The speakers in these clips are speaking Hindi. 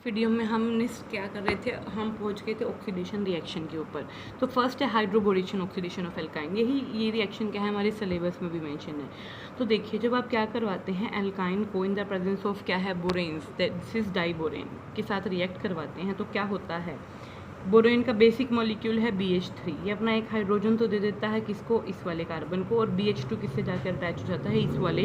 वीडियो में हमने क्या कर रहे थे, हम पहुंच गए थे ऑक्सीडेशन रिएक्शन के ऊपर। तो फर्स्ट है हाइड्रोबोरेशन ऑक्सीडेशन ऑफ एल्काइन। ये रिएक्शन क्या है, हमारे सिलेबस में भी मेंशन है। तो देखिए, जब आप क्या करवाते हैं एल्काइन को इन द प्रेजेंस ऑफ क्या है बोरेन्स, दिस इज डाइबोरेन के साथ रिएक्ट करवाते हैं, तो क्या होता है, बोरेन का बेसिक मॉलिक्यूल है BH3। ये अपना एक हाइड्रोजन तो दे देता है किसको, इस वाले कार्बन को, और BH2 किससे जाकर अटैच हो जाता है, इस वाले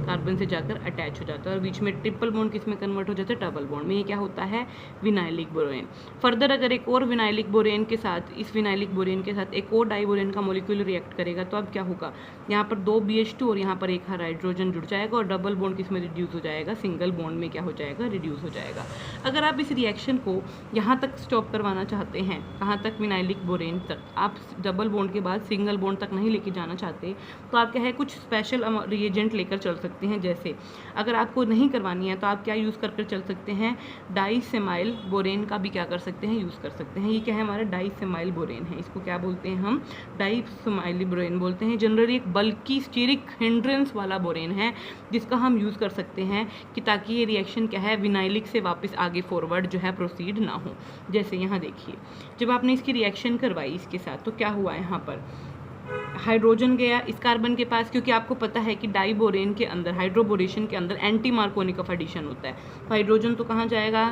कार्बन से जाकर अटैच हो जाता है, और बीच में ट्रिपल बॉन्ड किस में कन्वर्ट हो जाता है, डबल बॉन्ड में। ये क्या होता है, विनाइलिक बोरेन। फर्दर अगर एक और विनाइलिक बोरेन के साथ, इस विनाइलिक बोरेन के साथ एक और डाइबोरेन का मॉलिक्यूल रिएक्ट करेगा, तो अब क्या होगा, यहाँ पर 2 BH2 और यहाँ पर एक हाइड्रोजन जुड़ जाएगा, और डबल बॉन्ड किस में रिड्यूस हो जाएगा, सिंगल बॉन्ड में क्या हो जाएगा, रिड्यूस हो जाएगा। अगर आप इस रिएक्शन को यहाँ तक स्टॉप करवाना चाहते हैं, कहाँ तक, विनाइलिक बोरेन तक, आप डबल बॉन्ड के बाद सिंगल बॉन्ड तक नहीं लेके जाना चाहते, तो आप क्या है, कुछ स्पेशल रिएजेंट लेकर चल सकते हैं। जैसे अगर आपको नहीं करवानी है तो आप क्या यूज़ कर चल सकते हैं, डाइसेमाइल बोरेन का भी क्या कर सकते हैं, यूज़ कर सकते हैं। ये क्या है, हमारा डाइसेमाइल बोरेन है। इसको क्या बोलते हैं हम, डाइसेमाइल बोरेन बोलते हैं। जनरली एक बल्कि स्टीरिक हिंड्रेंस वाला बोरेन है, जिसका हम यूज़ कर सकते हैं कि ताकि ये रिएक्शन क्या है, विनाइलिक से वापस आगे फॉरवर्ड जो है प्रोसीड ना हो। जैसे यहाँ देखिए, जब आपने इसकी रिएक्शन करवाई इसके साथ, तो क्या हुआ, यहाँ पर हाइड्रोजन गया इस कार्बन के पास, क्योंकि आपको पता है कि डाइबोरेन के अंदर, हाइड्रोबोरेशन के अंदर एंटी मार्कोनिक ऑफ एडिशन होता है। हाइड्रोजन तो कहाँ जाएगा,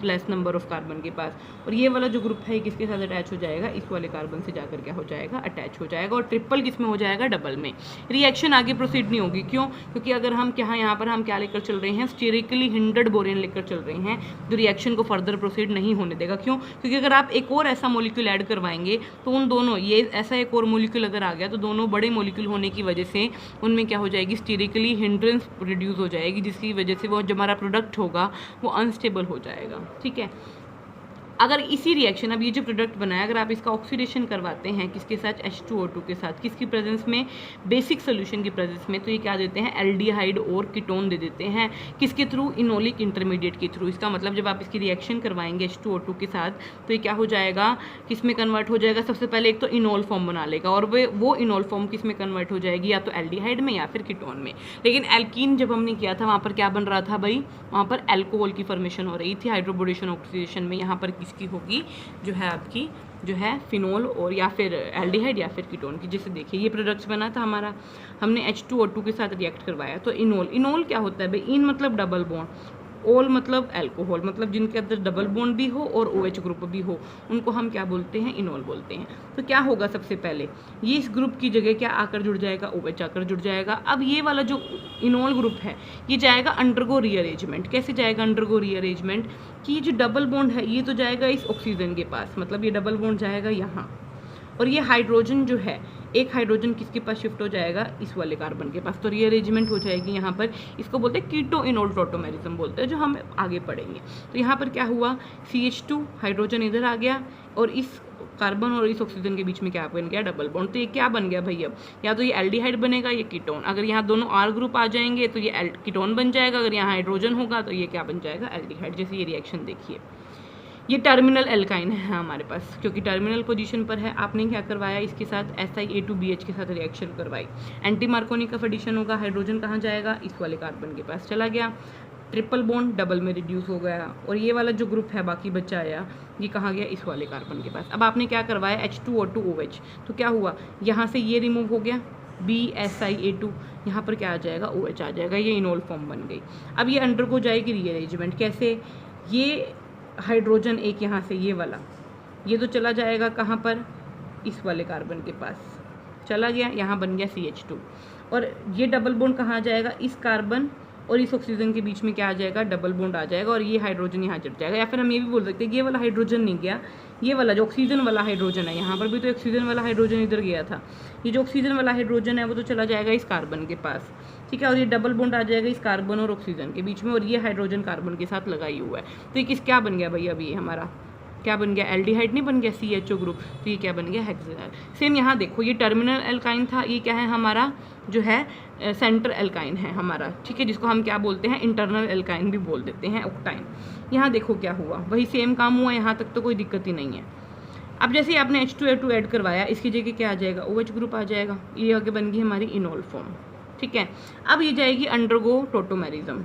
लेस नंबर ऑफ कार्बन के पास, और ये वाला जो ग्रुप है किसके साथ अटैच हो जाएगा, इस वाले कार्बन से जाकर क्या हो जाएगा, अटैच हो जाएगा, और ट्रिपल किस में हो जाएगा, डबल में। रिएक्शन आगे प्रोसीड नहीं होगी, क्यों, क्योंकि अगर हम क्या, यहाँ पर हम क्या लेकर चल रहे हैं, स्टीरिकली हिंडर्ड बोरेन लेकर चल रहे हैं, जो रिएक्शन को फर्दर प्रोसीड नहीं होने देगा। क्यों, क्योंकि अगर आप एक और ऐसा मोलिक्यूल ऐड करवाएंगे, तो उन दोनों, ये ऐसा एक और मोलिक्यूल अगर आ गया, तो दोनों बड़े मोलिक्यूल होने की वजह से उनमें क्या हो जाएगी, स्टीरिकली हिंड्रेंस रिड्यूस हो जाएगी, जिसकी वजह से वो जो हमारा प्रोडक्ट होगा वो अनस्टेबल हो जाएगा। ठीक है, अगर इसी रिएक्शन, अब ये जो प्रोडक्ट बनाया, अगर आप इसका ऑक्सीडेशन करवाते हैं किसके साथ, H2O2 के साथ, किसकी प्रेजेंस में, बेसिक सोल्यूशन की प्रेजेंस में, तो ये क्या देते हैं, एल्डिहाइड और कीटोन दे देते हैं, किसके थ्रू, इनोलिक इंटरमीडिएट के थ्रू। इसका मतलब जब आप इसकी रिएक्शन करवाएंगे H2O2 के साथ, तो ये क्या हो जाएगा, किस में कन्वर्ट हो जाएगा, सबसे पहले एक तो इनोल फॉर्म बना लेगा, और वो इनोल फॉर्म किस में कन्वर्ट हो जाएगी, या तो एल्डिहाइड में या फिर कीटोन में। लेकिन एल्कीन जब हमने किया था, वहाँ पर क्या बन रहा था भाई, वहाँ पर एल्कोहल की फॉर्मेशन हो रही थी। हाइड्रोबोरेशन ऑक्सीडेशन में यहाँ पर किसकी होगी, जो है आपकी, जो है फिनोल और या फिर एल्डिहाइड या फिर कीटोन की। जैसे देखिए, ये प्रोडक्ट्स बना था हमारा, हमने H2O2 के साथ रिएक्ट करवाया, तो इनोल क्या होता है भाई, इन मतलब डबल बॉन्ड, ओल मतलब अल्कोहल, मतलब जिनके अंदर डबल बॉन्ड भी हो और OH ग्रुप भी हो, उनको हम क्या बोलते हैं, इनोल बोलते हैं। तो क्या होगा, सबसे पहले ये इस ग्रुप की जगह क्या आकर जुड़ जाएगा, OH आकर जुड़ जाएगा। अब ये वाला जो इनोल ग्रुप है, ये जाएगा अंडरगो रीअरेंजमेंट। कैसे जाएगा अंडरगो रीअरेंजमेंट, कि ये जो डबल बॉन्ड है ये तो जाएगा इस ऑक्सीजन के पास, मतलब ये डबल बॉन्ड जाएगा यहाँ, और ये हाइड्रोजन जो है, एक हाइड्रोजन किसके पास शिफ्ट हो जाएगा, इस वाले कार्बन के पास, तो रीअरेंजमेंट हो जाएगी यहाँ पर। इसको बोलते हैं कीटो इनोल टोटोमेरिज्म बोलते हैं, जो हम आगे पढ़ेंगे। तो यहाँ पर क्या हुआ, CH2 हाइड्रोजन इधर आ गया, और इस कार्बन और इस ऑक्सीजन के बीच में क्या बन गया, डबल बॉन्ड। तो ये क्या बन गया भैया, या तो ये एल्डिहाइड बनेगा, ये कीटोन। अगर यहाँ दोनों R ग्रुप आ जाएंगे तो ये कीटोन बन जाएगा, अगर यहाँ हाइड्रोजन होगा तो ये क्या बन जाएगा, एल्डिहाइड। जैसे ये रिएक्शन देखिए, ये टर्मिनल एल्काइन है हमारे पास, क्योंकि टर्मिनल पोजीशन पर है। आपने क्या करवाया, इसके साथ Si2BH के साथ रिएक्शन करवाई, एंटी मार्कोनिक ऑफ एडिशन होगा, हाइड्रोजन कहाँ जाएगा, इस वाले कार्बन के पास चला गया, ट्रिपल बॉन्ड डबल में रिड्यूस हो गया, और ये वाला जो ग्रुप है बाकी बचा आया, ये कहाँ गया, इस वाले कार्बन के पास। अब आपने क्या करवाया, H2O2OH, तो क्या हुआ, यहाँ से ये रिमूव हो गया, BSiA2, यहाँ पर क्या आ जाएगा, OH आ जाएगा, ये इनोल फॉर्म बन गई। अब ये अंडरगो जाएगी रीअरेंजमेंट, कैसे, ये हाइड्रोजन एक यहाँ से ये वाला, ये तो चला जाएगा कहाँ पर, इस वाले कार्बन के पास चला गया, यहाँ बन गया CH2, और ये डबल बॉन्ड कहाँ आ जाएगा, इस कार्बन और इस ऑक्सीजन के बीच में क्या आ जाएगा, डबल बॉन्ड आ जाएगा, और ये हाइड्रोजन यहाँ जुड़ जाएगा। या फिर हम ये भी बोल सकते हैं कि ये वाला हाइड्रोजन नहीं गया, ये वाला जो ऑक्सीजन वाला हाइड्रोजन है, यहाँ पर भी तो ऑक्सीजन वाला हाइड्रोजन इधर गया था, ये जो ऑक्सीजन वाला हाइड्रोजन है वो तो चला जाएगा इस कार्बन के पास, ठीक है, और ये डबल बॉन्ड आ जाएगा इस कार्बन और ऑक्सीजन के बीच में, और ये हाइड्रोजन कार्बन के साथ लगाई हुआ है। तो ये क्या बन गया भैया, अभी ये हमारा क्या बन गया, एल्डिहाइड नहीं बन गया, CHO ग्रुप, तो ये क्या बन गया, हेक्सेनल। सेम यहाँ देखो, ये टर्मिनल एल्काइन था, ये क्या है हमारा, जो है सेंटर एल्काइन है हमारा, ठीक है, जिसको हम क्या बोलते हैं, इंटरनल एल्काइन भी बोल देते हैं, ऑक्टाइन। यहाँ देखो क्या हुआ, वही सेम काम हुआ, यहाँ तक तो कोई दिक्कत ही नहीं है। अब जैसे ही आपने H2A2 ऐड करवाया, इसकी जगह क्या आ जाएगा, OH ग्रुप आ जाएगा, ये आगे बन गई हमारी इनोल फॉर्म, ठीक है। अब ये जाएगी अंडरगो टोटोमेरिज्म,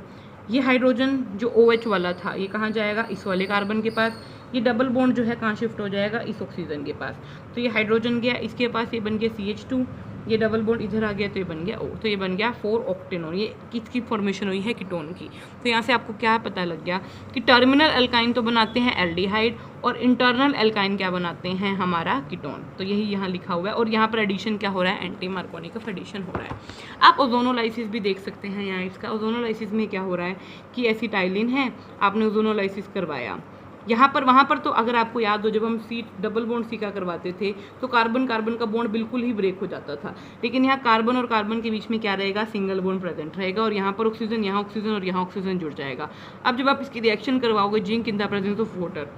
ये हाइड्रोजन जो OH वाला था ये कहाँ जाएगा, इस वाले कार्बन के पास। ये डबल बॉन्ड जो है कहाँ शिफ्ट हो जाएगा, इस ऑक्सीजन के पास। तो ये हाइड्रोजन गया इसके पास, ये बन गया CH2, ये डबल बॉन्ड इधर आ गया तो ये बन गया O, तो ये बन गया 4 ऑक्टेनॉन। ये किसकी फॉर्मेशन हुई है, कीटोन की। तो यहाँ से आपको क्या पता लग गया कि टर्मिनल एल्काइन तो बनाते हैं एल्डिहाइड और इंटरनल एल्काइन क्या बनाते हैं, हमारा कीटोन। तो यही यहाँ लिखा हुआ है और यहाँ पर एडिशन क्या हो रहा है, एंटी मार्कोनिक ऑफ एडिशन हो रहा है। आप ओजोनोलाइसिस भी देख सकते हैं यहाँ इसका। ओजोनोलाइसिस में क्या हो रहा है कि एसिटाइलिन है, आपने ओजोनोलाइसिस करवाया यहाँ पर, वहाँ पर तो अगर आपको याद हो जब हम C डबल बॉन्ड C का करवाते थे तो कार्बन कार्बन का बॉन्ड बिल्कुल ही ब्रेक हो जाता था, लेकिन यहाँ कार्बन और कार्बन के बीच में क्या रहेगा, सिंगल बॉन्ड प्रेजेंट रहेगा और यहाँ पर ऑक्सीजन, यहाँ ऑक्सीजन और यहाँ ऑक्सीजन जुड़ जाएगा। अब जब आप इसकी रिएक्शन करवाओगे zinc in the presence of water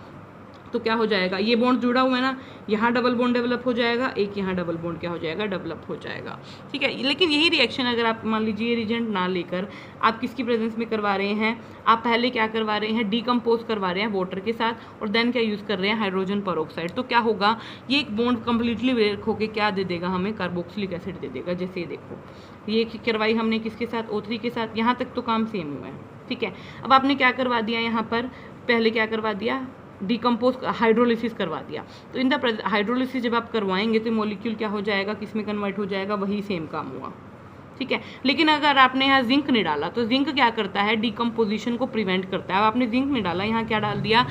तो क्या हो जाएगा, ये बॉन्ड जुड़ा हुआ है ना, यहाँ डबल बॉन्ड डेवलप हो जाएगा, एक यहाँ डबल बॉन्ड क्या हो जाएगा, डेवलप हो जाएगा। ठीक है, लेकिन यही रिएक्शन अगर आप मान लीजिए रिएजेंट ना लेकर आप किसकी प्रेजेंस में करवा रहे हैं, आप पहले क्या करवा रहे हैं, डीकम्पोज करवा रहे हैं वाटर के साथ और देन क्या यूज़ कर रहे हैं, हाइड्रोजन पेरोक्साइड। तो क्या होगा, ये एक बॉन्ड कंप्लीटली ब्रेक होकर क्या दे देगा हमें, कार्बोक्सिलिक एसिड दे देगा। जैसे ये देखो, ये करवाई हमने किसके साथ, O3 के साथ, यहाँ तक तो काम सेम हुआ है। ठीक है, अब आपने क्या करवा दिया यहाँ पर, पहले क्या करवा दिया, डिकम्पोज हाइड्रोलिसिस करवा दिया। तो इन द हाइड्रोलिसिस जब आप करवाएंगे तो मॉलिक्यूल क्या हो जाएगा, किस में कन्वर्ट हो जाएगा, वही सेम काम हुआ। ठीक है, लेकिन अगर आपने यहाँ जिंक नहीं डाला तो जिंक क्या करता है, डिकम्पोजिशन को प्रिवेंट करता है। अब आपने जिंक नहीं डाला, यहाँ क्या डाल दिया,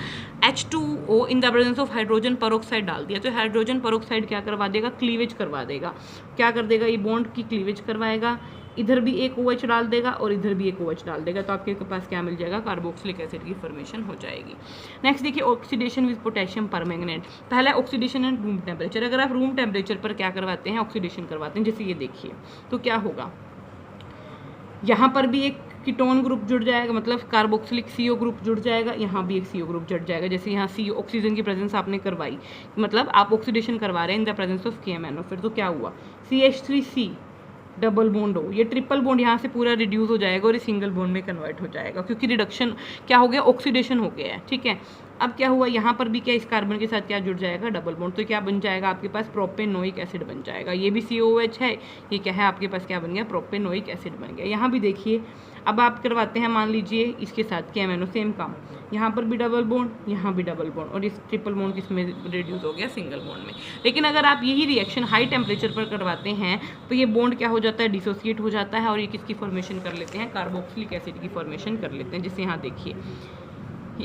H2O in the presence of hydrogen peroxide डाल दिया, तो हाइड्रोजन पेरोक्साइड क्या करवा देगा, क्लीवेज करवा देगा। क्या कर देगा, ये बॉन्ड की क्लीवेज करवाएगा, इधर भी एक OH डाल देगा और इधर भी एक OH डाल देगा, तो आपके पास क्या मिल जाएगा, कार्बोक्सिलिक एसिड की फॉर्मेशन हो जाएगी। नेक्स्ट देखिए, ऑक्सीडेशन विद पोटेशियम परमैंगनेट। पहला ऑक्सीडेशन एंड रूम टेम्परेचर। अगर आप रूम टेम्परेचर पर क्या करवाते हैं, ऑक्सीडेशन करवाते हैं, जैसे ये देखिए, तो क्या होगा, यहाँ पर भी एक कीटोन ग्रुप जुड़ जाएगा, मतलब कार्बोक्सिलिक CO ग्रुप जुड़ जाएगा, यहाँ भी एक CO ग्रुप जुड़ जाएगा। जैसे यहाँ CO ऑक्सीजन की प्रेजेंस आपने करवाई, मतलब आप ऑक्सीडेशन करवा रहे हैं in the presence of KMnO, फिर तो क्या हुआ, CH3C डबल बॉन्ड हो, ये ट्रिपल बॉन्ड यहाँ से पूरा रिड्यूस हो जाएगा और ये सिंगल बॉन्ड में कन्वर्ट हो जाएगा, क्योंकि रिडक्शन क्या हो गया, ऑक्सीडेशन हो गया है। ठीक है, अब क्या हुआ, यहाँ पर भी क्या इस कार्बन के साथ क्या जुड़ जाएगा, डबल बॉन्ड, तो क्या बन जाएगा आपके पास, प्रोपेनोइक एसिड बन जाएगा। ये भी COOH है, ये क्या है आपके पास, क्या बन गया, प्रोपेनोइक एसिड बन गया। यहाँ भी देखिए, अब आप करवाते हैं मान लीजिए इसके साथ KMnO, सेम काम, यहाँ पर भी डबल बॉन्ड, यहाँ भी डबल बॉन्ड और इस ट्रिपल बॉन्ड किसमें रिड्यूस हो गया, सिंगल बॉन्ड में। लेकिन अगर आप यही रिएक्शन हाई टेम्परेचर पर करवाते हैं तो ये बॉन्ड क्या हो जाता है, डिसोसिएट हो जाता है और ये किसकी फॉर्मेशन कर लेते हैं, कार्बोक्सिलिक एसिड की फॉर्मेशन कर लेते हैं। जैसे यहाँ देखिए,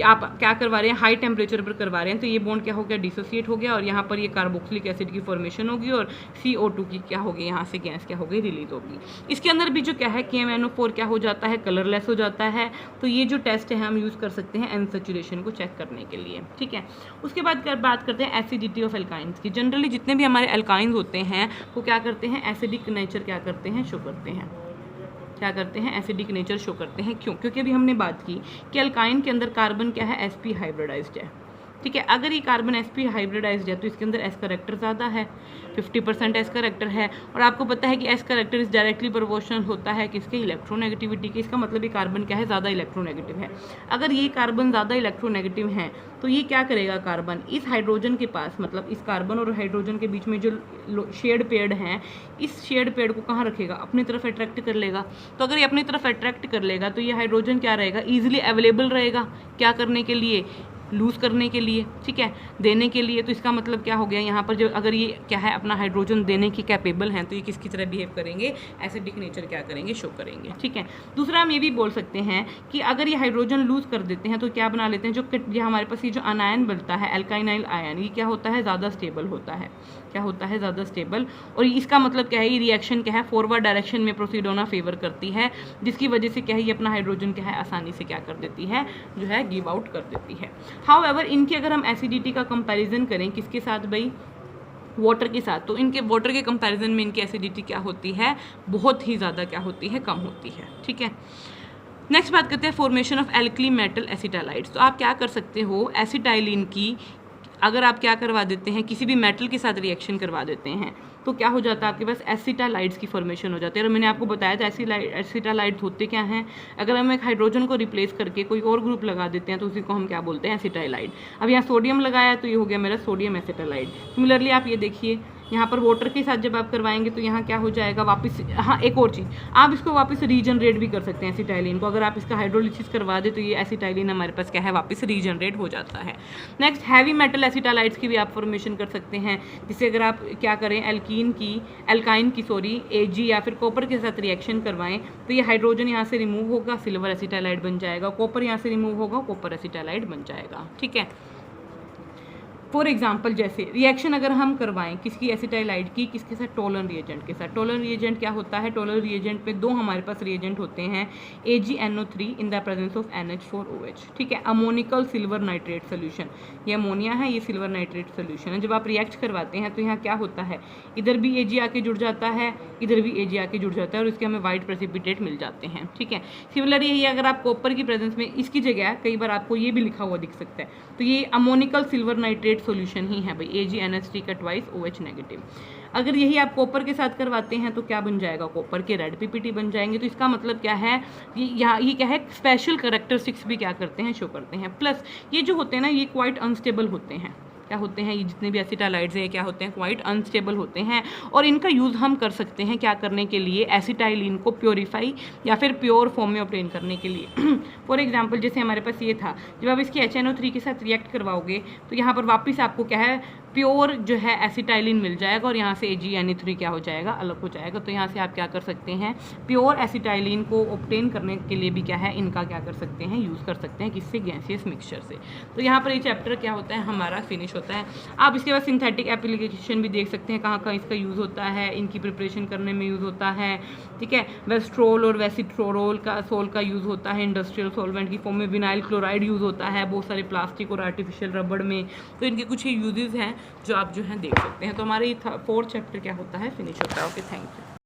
आप क्या करवा रहे हैं, हाई टेम्परेचर पर करवा रहे हैं, तो ये बॉन्ड क्या हो गया, डिसोसिएट हो गया और यहाँ पर ये कार्बोक्सिलिक एसिड की फॉर्मेशन होगी और CO2 की क्या होगी, यहाँ से गैस क्या होगी, रिलीज होगी। इसके अंदर भी जो क्या है, KMnO4 क्या हो जाता है, कलरलेस हो जाता है। तो ये जो टेस्ट है हम यूज़ कर सकते हैं अनसैचुरेशन को चेक करने के लिए। ठीक है, उसके बाद बात करते हैं एसिडिटी ऑफ एल्काइंस की। जनरली जितने भी हमारे एल्काइंस होते हैं वो क्या करते हैं, एसिडिक नेचर क्या करते हैं, शो करते हैं। क्या करते हैं, एसिडिक नेचर शो करते हैं। क्यों, क्योंकि अभी हमने बात की कि अल्काइन के अंदर कार्बन क्या है, sp हाइब्रिडाइज्ड है। ठीक है, अगर ये कार्बन sp हाइब्रिडाइज्ड है तो इसके अंदर s करेक्टर ज़्यादा है, 50% s करेक्टर है। और आपको पता है कि s करेक्टर इस डायरेक्टली प्रोपोर्शनल होता है किसके, इलेक्ट्रोनेगेटिविटी के। इसका मतलब ये कार्बन क्या है, ज़्यादा इलेक्ट्रोनेगेटिव है। अगर ये कार्बन ज़्यादा इलेक्ट्रोनेगेटिव है तो ये क्या करेगा, कार्बन इस हाइड्रोजन के पास, मतलब इस कार्बन और हाइड्रोजन के बीच में जो शेड पेड़ हैं, इस शेड पेड़ को कहाँ रखेगा, अपनी तरफ अट्रैक्ट कर लेगा। तो अगर ये अपनी तरफ अट्रैक्ट कर लेगा तो ये हाइड्रोजन क्या रहेगा, ईजिली अवेलेबल रहेगा, क्या करने के लिए, लूज़ करने के लिए। ठीक है, देने के लिए। तो इसका मतलब क्या हो गया, यहाँ पर जो अगर ये क्या है अपना हाइड्रोजन देने के कैपेबल हैं तो ये किसकी तरह बिहेव करेंगे, एसिडिक नेचर क्या करेंगे, शो करेंगे। ठीक है, दूसरा हम ये भी बोल सकते हैं कि अगर ये हाइड्रोजन लूज़ कर देते हैं तो क्या बना लेते हैं, जो ये हमारे पास ये जो अनायन बनता है, एल्काइनाइल आयन, ये क्या होता है, ज़्यादा स्टेबल होता है। क्या होता है, ज़्यादा स्टेबल। और इसका मतलब क्या है, ये रिएक्शन क्या है, फॉरवर्ड डायरेक्शन में प्रोसीड होना फेवर करती है, जिसकी वजह से क्या है, ये अपना हाइड्रोजन क्या है आसानी से क्या कर देती है, जो है गिव आउट कर देती है। हाउएवर इनकी अगर हम एसिडिटी का कंपैरिजन करें किसके साथ भाई, वाटर के साथ, तो इनके वाटर के कंपैरिजन में इनकी एसिडिटी क्या होती है, बहुत ही ज़्यादा क्या होती है, कम होती है। ठीक है, नेक्स्ट बात करते हैं फॉर्मेशन ऑफ एल्कली मेटल एसिटालाइड्स। तो आप क्या कर सकते हो, एसिटाइलिन की अगर आप क्या करवा देते हैं, किसी भी मेटल के साथ रिएक्शन करवा देते हैं तो क्या हो जाता है, आपके पास एसिटालाइड्स की फॉर्मेशन हो जाती है। और मैंने आपको बताया था एसिटालाइड्स होते क्या हैं, अगर हम एक हाइड्रोजन को रिप्लेस करके कोई और ग्रुप लगा देते हैं तो उसी को हम क्या बोलते हैं, एसिटाइलाइड। अब यहाँ सोडियम लगाया तो ये हो गया मेरा सोडियम एसिटालाइड। सिमिलरली आप ये देखिए, यहाँ पर वाटर के साथ जब आप करवाएंगे तो यहाँ क्या हो जाएगा वापस, हाँ एक और चीज़, आप इसको वापस रीजनरेट भी कर सकते हैं एसिटाइलिन को। अगर आप इसका हाइड्रोलिसिस करवा दे तो ये एसिटाइलिन हमारे पास क्या है वापस रीजनरेट हो जाता है। नेक्स्ट हैवी मेटल एसिटालाइट्स की भी आप फॉर्मेशन कर सकते हैं, जिससे अगर आप क्या करें एल्काइन की Ag या फिर कॉपर के साथ रिएक्शन करवाएं तो ये हाइड्रोजन यहाँ से रिमूव होगा, सिल्वर एसिटालाइट बन जाएगा, कॉपर यहाँ से रिमूव होगा, कॉपर एसिटालाइट बन जाएगा। ठीक है, फॉर एग्जाम्पल जैसे रिएक्शन अगर हम करवाएं किसकी एसिटाइलाइड की, किसके साथ, टोलन रिएजेंट के साथ। टोलन रिएजेंट क्या होता है, टोलन रिएजेंट में दो हमारे पास रिएजेंट होते हैं, AgNO3 in the presence of NH4OH। ठीक है, अमोनिकल सिल्वर नाइट्रेट सोल्यूशन, ये अमोनिया है, ये सिल्वर नाइट्रेट सोल्यूशन है। जब आप रिएक्ट करवाते हैं तो यहाँ क्या होता है, इधर भी Ag आके जुड़ जाता है, इधर भी Ag आके जुड़ जाता है और इसके हमें वाइट प्रेसिपिटेट मिल जाते हैं। ठीक है, सिमिलर यही अगर आप कॉपर की प्रेजेंस में, इसकी जगह कई बार आपको ये भी लिखा हुआ दिख सकता है, तो ये अमोनिकल सिल्वर नाइट्रेट सॉल्यूशन ही है भाई, AgNH3 का ट्वाइस OH नेगेटिव। अगर यही आप कॉपर के साथ करवाते हैं तो क्या बन जाएगा, कॉपर के रेड PPT बन जाएंगे। तो इसका मतलब क्या है, ये क्या है, स्पेशल कैरेक्टरिस्टिक्स भी क्या करते हैं, शो करते हैं। प्लस ये जो होते हैं ना, ये क्वाइट अनस्टेबल होते हैं। क्या होते हैं, ये जितने भी एसिटालाइड्स हैं क्या होते हैं, क्वाइट अनस्टेबल होते हैं, और इनका यूज़ हम कर सकते हैं क्या करने के लिए, एसिटाइलिन को प्योरीफाई या फिर प्योर फॉर्म में ऑब्टेन करने के लिए। फॉर एग्जांपल जैसे हमारे पास ये था, जब आप इसकी HNO3 के साथ रिएक्ट करवाओगे तो यहाँ पर वापस आपको क्या है, प्योर जो है एसिटाइलिन मिल जाएगा और यहाँ से AgNO3 क्या हो जाएगा, अलग हो जाएगा। तो यहाँ से आप क्या कर सकते हैं, प्योर एसिटाइलिन को ऑब्टेन करने के लिए भी क्या है, इनका क्या कर सकते हैं, यूज़ कर सकते हैं, किससे, गैसियस मिक्सचर से। तो यहाँ पर ये चैप्टर क्या होता है हमारा फिनिश होता है। आप इसके बाद सिंथेटिक एप्लीकेशन भी देख सकते हैं, कहाँ कहाँ इसका यूज़ होता है, इनकी प्रिपरेशन करने में यूज़ होता है। ठीक है, वेस्ट्रोल और वेसिट्रोल का सोल का यूज़ होता है, इंडस्ट्रियल सॉल्वेंट की फॉर्म में विनाइल क्लोराइड यूज़ होता है, बहुत सारे प्लास्टिक और आर्टिफिशियल रबड़ में। तो इनके कुछ यूजेस हैं जो आप जो है देख सकते हैं। तो हमारे 4th चैप्टर क्या होता है, फिनिश होता है। Okay, thank you.